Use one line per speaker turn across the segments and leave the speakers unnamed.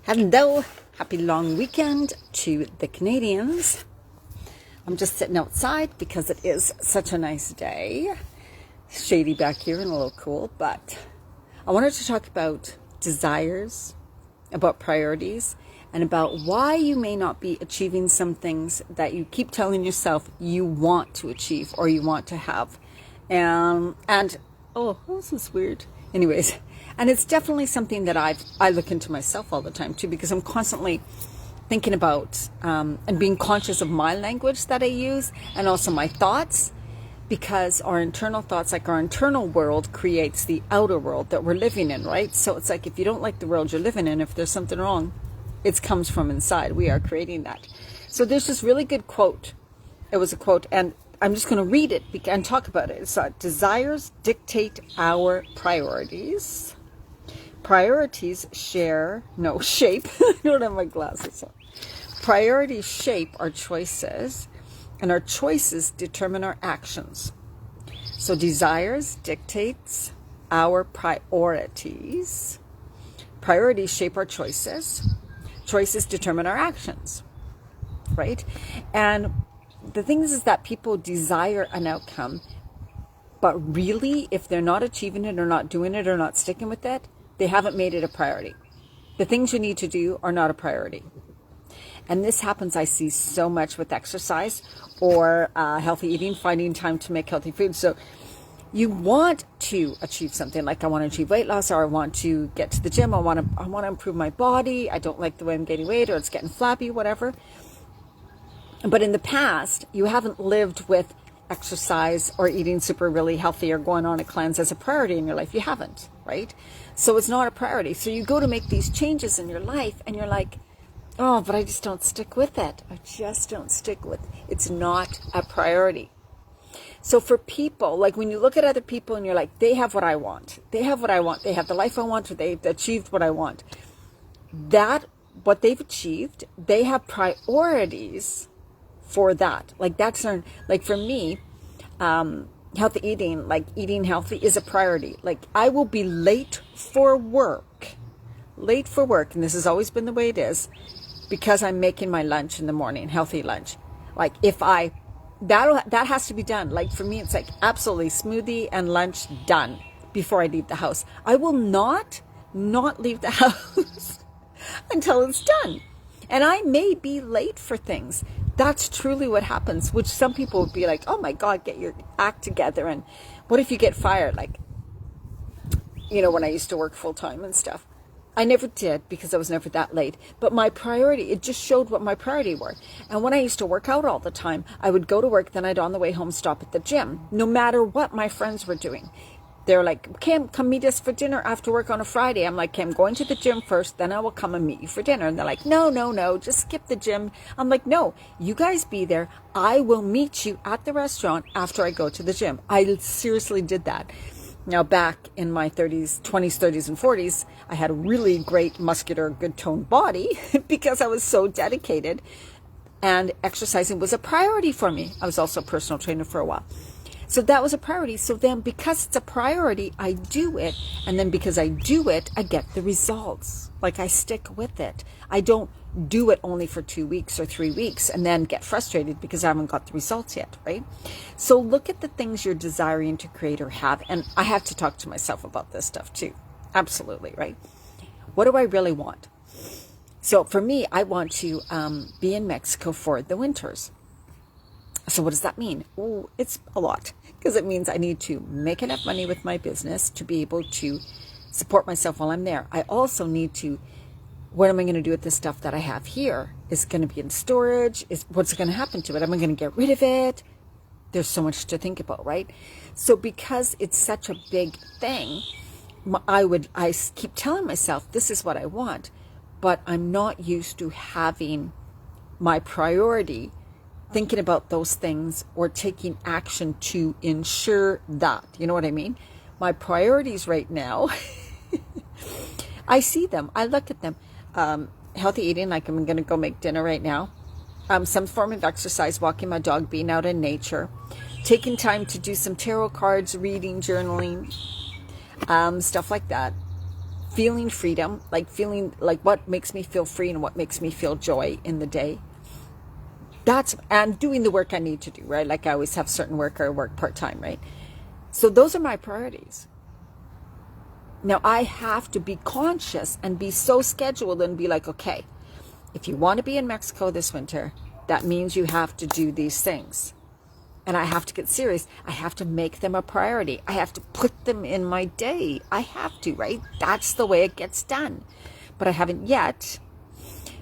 Hello, happy long weekend to the Canadians. I'm just sitting outside because it is such a nice day. Shady back here and a little cool, but I wanted to talk about desires, about priorities, and about why you may not be achieving some things that you keep telling yourself you want to achieve or you want to have. And oh, this is weird. Anyways, and it's definitely something that I look into myself all the time too, because I'm constantly thinking about and being conscious of my language that I use and also my thoughts, because our internal thoughts, like our internal world, creates the outer world that we're living in, right? So it's like if you don't like the world you're living in, if there's something wrong, it comes from inside. We are creating that. So there's this really good quote. It was a quote, and I'm just going to read it and talk about it. It's desires dictate our priorities. Priorities shape. I don't have my glasses on. Priorities shape our choices, and our choices determine our actions. So desires dictates our priorities. Priorities shape our choices. Choices determine our actions, right? And the thing is that people desire an outcome, but really, if they're not achieving it or not doing it or not sticking with it, they haven't made it a priority. The things you need to do are not a priority. And this happens, I see so much with exercise or healthy eating, finding time to make healthy food. So you want to achieve something, like I want to achieve weight loss, or I want to get to the gym. I want to improve my body. I don't like the way I'm gaining weight, or it's getting flabby, whatever. But in the past, you haven't lived with exercise or eating super really healthy or going on a cleanse as a priority in your life. You haven't, right? So it's not a priority. So you go to make these changes in your life and you're like, oh, but I just don't stick with it. I just don't stick with it. It's not a priority. So for people, like when you look at other people and you're like, they have what I want. They have what I want. They have the life I want, or they've achieved what I want. What they've achieved, they have priorities for that. Like that's like for me, healthy eating, like eating healthy is a priority. Like I will be late for work, and this has always been the way it is, because I'm making my lunch in the morning, healthy lunch. Like that has to be done. Like for me, it's like absolutely smoothie and lunch done before I leave the house. I will not leave the house until it's done. And I may be late for things. That's truly what happens, which some people would be like, oh my God, get your act together. And what if you get fired? Like, when I used to work full time and stuff. I never did, because I was never that late. But my priority, it just showed what my priority were. And when I used to work out all the time, I would go to work, then I'd on the way home stop at the gym, no matter what my friends were doing. They're like, Kim, come meet us for dinner after work on a Friday. I'm like, Kim, I'm going to the gym first, then I will come and meet you for dinner. And they're like, no, just skip the gym. I'm like, no, you guys be there. I will meet you at the restaurant after I go to the gym. I seriously did that. Now, back in my 20s, 30s, and 40s, I had a really great, muscular, good-toned body because I was so dedicated, and exercising was a priority for me. I was also a personal trainer for a while. So that was a priority. So then because it's a priority, I do it. And then because I do it, I get the results. Like I stick with it. I don't do it only for 2 weeks or 3 weeks and then get frustrated because I haven't got the results yet, right? So look at the things you're desiring to create or have. And I have to talk to myself about this stuff too. Absolutely, right? What do I really want? So for me, I want to be in Mexico for the winters. So what does that mean? Oh, it's a lot, because it means I need to make enough money with my business to be able to support myself while I'm there. I also need to, what am I going to do with the stuff that I have here? Is it going to be in storage? What's going to happen to it? Am I going to get rid of it? There's so much to think about, right? So because it's such a big thing, I keep telling myself, this is what I want, but I'm not used to having my priority thinking about those things or taking action to ensure that. You know what I mean? My priorities right now, I see them. I look at them. Healthy eating, like I'm going to go make dinner right now. Some form of exercise, walking my dog, being out in nature. Taking time to do some tarot cards, reading, journaling, stuff like that. feeling freedom, like feeling like what makes me feel free and what makes me feel joy in the day. And doing the work I need to do, right? Like I always have certain work or work part-time, right? So those are my priorities. Now I have to be conscious and be so scheduled and be like, okay, if you want to be in Mexico this winter, that means you have to do these things. And I have to get serious. I have to make them a priority. I have to put them in my day. I have to, right? That's the way it gets done. But I haven't yet.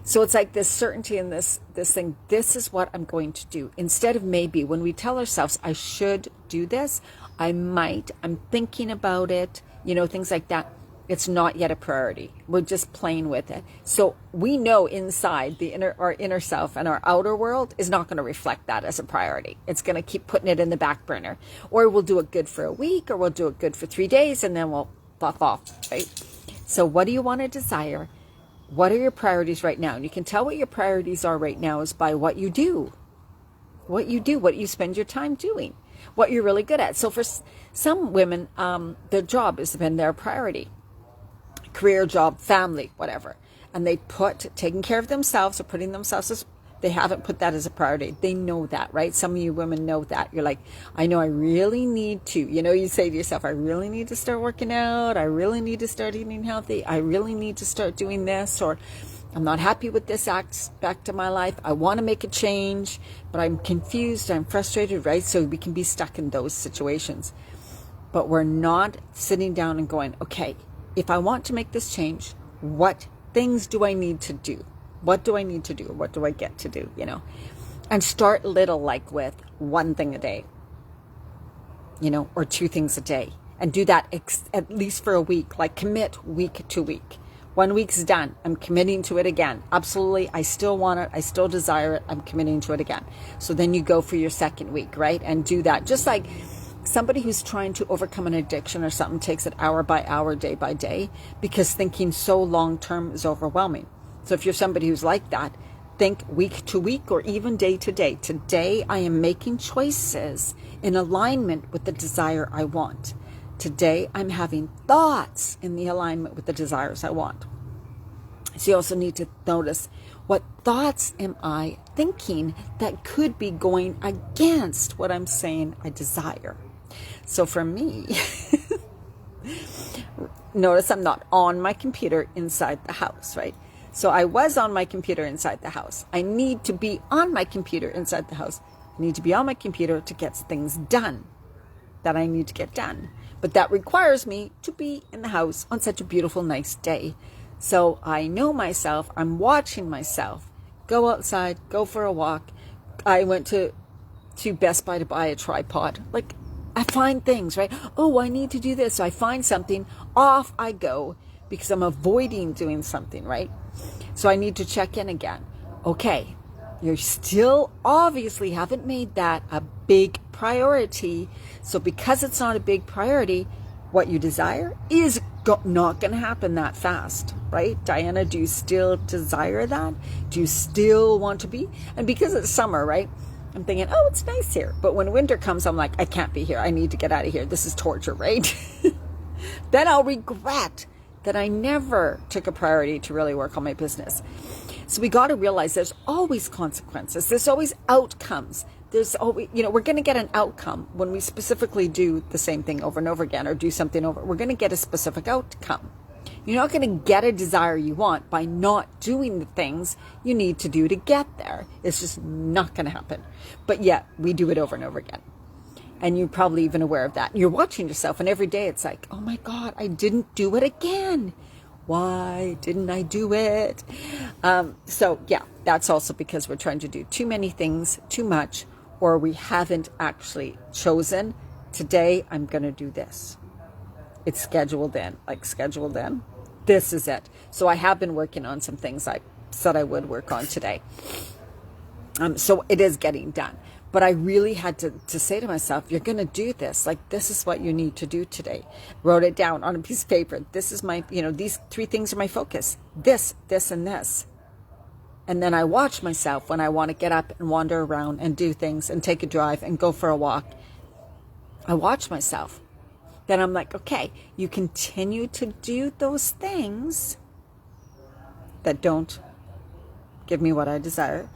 So it's like this certainty in this thing. This is what I'm going to do. Instead of maybe, when we tell ourselves, I should do this, I might, I'm thinking about it, things like that. It's not yet a priority. We're just playing with it. So we know inside our inner self and our outer world is not going to reflect that as a priority. It's going to keep putting it in the back burner. Or we'll do it good for a week, or we'll do it good for 3 days, and then we'll buff off, right? So what do you want to desire? What are your priorities right now? And you can tell what your priorities are right now is by what you do. What you spend your time doing, what you're really good at. So for some women, their job has been their priority. Career, job, family, whatever. And they put taking care of themselves or putting themselves as, they haven't put that as a priority. They know that, right? Some of you women know that. You're like, I know I really need to, you say to yourself, I really need to start working out. I really need to start eating healthy. I really need to start doing this, or I'm not happy with this aspect of my life. I want to make a change, but I'm confused. I'm frustrated, right? So we can be stuck in those situations. But we're not sitting down and going, okay, if I want to make this change, what things do I need to do? What do I need to do? What do I get to do? And start little, like with one thing a day, or 2 things a day, and do that at least for a week, like commit week to week. 1 week's done. I'm committing to it again. Absolutely. I still want it. I still desire it. I'm committing to it again. So then you go for your second week, right? And do that. Just like somebody who's trying to overcome an addiction or something takes it hour by hour, day by day, because thinking so long term is overwhelming. So if you're somebody who's like that, think week to week or even day to day. Today, I am making choices in alignment with the desire I want. Today, I'm having thoughts in the alignment with the desires I want. So you also need to notice, what thoughts am I thinking that could be going against what I'm saying I desire? So for me, notice I'm not on my computer inside the house, right? So I was on my computer inside the house. I need to be on my computer inside the house. I need to be on my computer to get things done that I need to get done. But that requires me to be in the house on such a beautiful, nice day. So I know myself. I'm watching myself go outside, go for a walk. I went to Best Buy to buy a tripod. Like, I find things, right? Oh, I need to do this. So I find something. Off I go because I'm avoiding doing something, right? So I need to check in again. Okay, you still obviously haven't made that a big priority. So because it's not a big priority, what you desire is not going to happen that fast, right? Diana, do you still desire that? Do you still want to be? And because it's summer, right? I'm thinking, oh, it's nice here. But when winter comes, I'm like, I can't be here. I need to get out of here. This is torture, right? Then I'll regret that I never took a priority to really work on my business. So we got to realize there's always consequences. There's always outcomes. There's always, we're going to get an outcome when we specifically do the same thing over and over again, or do something over. We're going to get a specific outcome. You're not going to get a desire you want by not doing the things you need to do to get there. It's just not going to happen. But yet we do it over and over again. And you're probably even aware of that. You're watching yourself, and every day it's like, oh my God, I didn't do it again. Why didn't I do it? So yeah, that's also because we're trying to do too many things, too much, or we haven't actually chosen, today I'm going to do this. It's scheduled in, This is it. So I have been working on some things I said I would work on today. So it is getting done. But I really had to say to myself, you're going to do this. Like, this is what you need to do today. Wrote it down on a piece of paper. This is my, these 3 things are my focus. This, and this. And then I watch myself when I want to get up and wander around and do things and take a drive and go for a walk. I watch myself. then I'm like, okay, you continue to do those things that don't give me what I desire,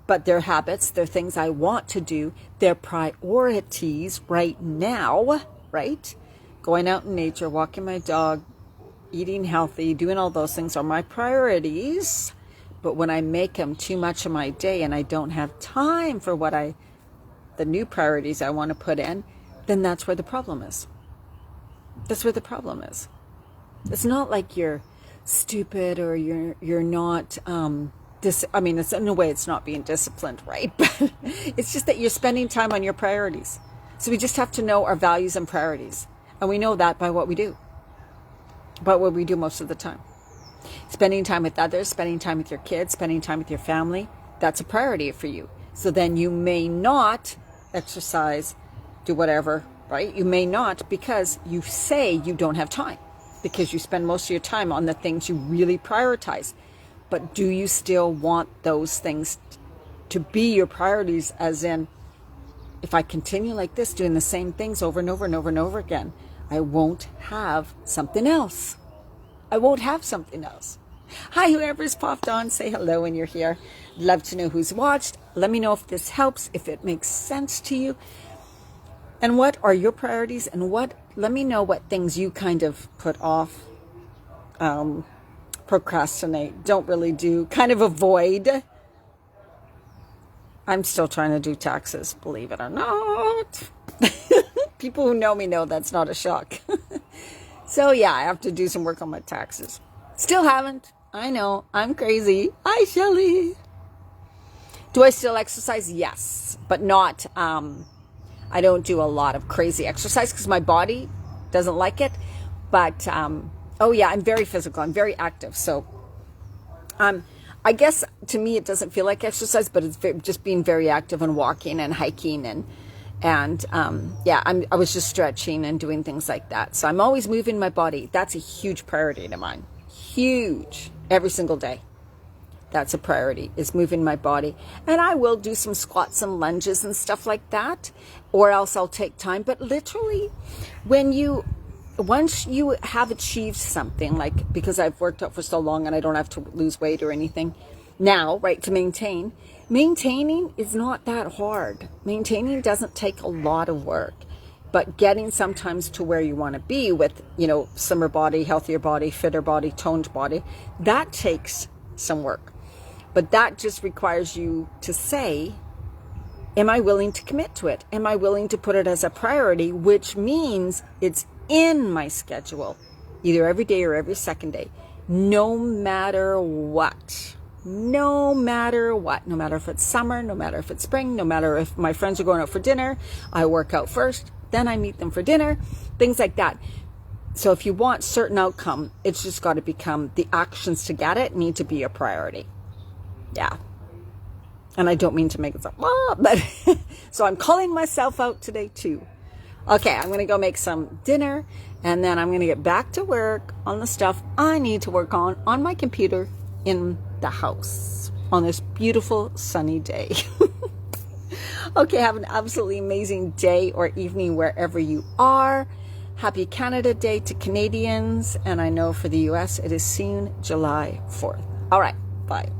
but they're habits, they're things I want to do, they're priorities right now, right? Going out in nature, walking my dog, eating healthy, doing all those things are my priorities. But when I make them too much of my day and I don't have time for the new priorities I want to put in, then that's where the problem is. That's where the problem is. It's not like you're stupid or you're not, it's in a way it's not being disciplined, right? But it's just that you're spending time on your priorities. So we just have to know our values and priorities. And we know that by what we do. By what we do most of the time. Spending time with others, spending time with your kids, spending time with your family, that's a priority for you. So then you may not exercise, do whatever, right? You may not because you say you don't have time because you spend most of your time on the things you really prioritize. But do you still want those things to be your priorities, as in, if I continue like this, doing the same things over and over and over and over again, I won't have something else. I won't have something else. Hi, whoever's popped on, say hello when you're here. Love to know who's watched. Let me know if this helps, if it makes sense to you. And what are your priorities? And let me know what things you kind of put off, procrastinate, don't really do, kind of avoid. I'm still trying to do taxes, believe it or not. People who know me know that's not a shock. So yeah, I have to do some work on my taxes. Still haven't. I know. I'm crazy. Hi, Shelly. Do I still exercise? Yes, but not, I don't do a lot of crazy exercise because my body doesn't like it. But, oh yeah, I'm very physical. I'm very active. So, I guess to me it doesn't feel like exercise, but it's just being very active and walking and hiking and I was just stretching and doing things like that. So I'm always moving my body. That's a huge priority to mine. Huge. Every single day. That's a priority, is moving my body. And I will do some squats and lunges and stuff like that, or else I'll take time. But literally, once you have achieved something, like, because I've worked out for so long and I don't have to lose weight or anything now, right, to maintaining is not that hard. Maintaining doesn't take a lot of work. But getting sometimes to where you want to be with, slimmer body, healthier body, fitter body, toned body, that takes some work. But that just requires you to say, am I willing to commit to it? Am I willing to put it as a priority, which means it's in my schedule, either every day or every second day, no matter what. No matter what, no matter if it's summer, no matter if it's spring, no matter if my friends are going out for dinner, I work out first, then I meet them for dinner, things like that. So if you want certain outcome, it's just got to become, the actions to get it need to be a priority. Yeah. And I don't mean to make it sound, but so I'm calling myself out today too. Okay, I'm going to go make some dinner and then I'm going to get back to work on the stuff I need to work on my computer in the house on this beautiful sunny day. Okay, have an absolutely amazing day or evening wherever you are. Happy Canada Day to Canadians. And I know for the US, it is soon July 4th. All right, bye.